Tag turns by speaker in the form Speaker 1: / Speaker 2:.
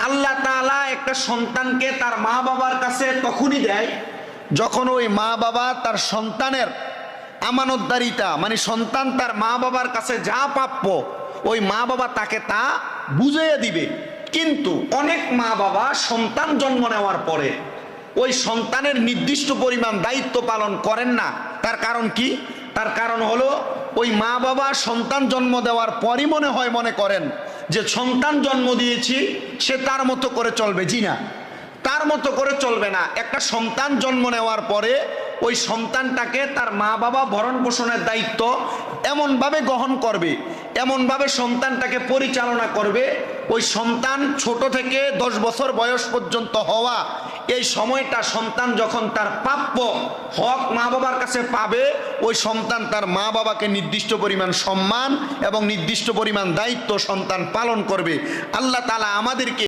Speaker 1: আল্লাহ তাআলা একটা সন্তানকে তার মা বাবার কাছে তখনই দেয় যখন ওই মা বাবা তার সন্তানের আমানতদারিতা, মানে সন্তান তার মা বাবার কাছে যা প্রাপ্য ওই মা বাবা তাকে তা বুঝিয়ে দিবে। কিন্তু অনেক মা বাবা সন্তান জন্ম নেওয়ার পরে ওই সন্তানের নির্দিষ্ট পরিমাণ দায়িত্ব পালন করেন না। তার কারণ কি? তার কারণ হলো ওই মা বাবা সন্তান জন্ম দেওয়ার পরই মনে করেন যে সন্তান জন্ম দিয়েছি সে তার মতো করে চলবে। জি না, তার মতো করে চলবে না। একটা সন্তান জন্ম নেওয়ার পরে ওই সন্তানটাকে তার মা বাবা ভরণ পোষণের দায়িত্ব এমনভাবে গ্রহণ করবে, এমনভাবে সন্তানটাকে পরিচালনা করবে, ওই সন্তান ছোট থেকে 10 বছর বয়স পর্যন্ত হওয়া এই সময়টা সন্তান যখন তার প্রাপ্য হক মা বাবার কাছে পাবে, ওই সন্তান তার মা বাবাকে নির্দিষ্ট পরিমাণ সম্মান এবং নির্দিষ্ট পরিমাণ দায়িত্ব সন্তান পালন করবে। আল্লাহ তাআলা আমাদেরকে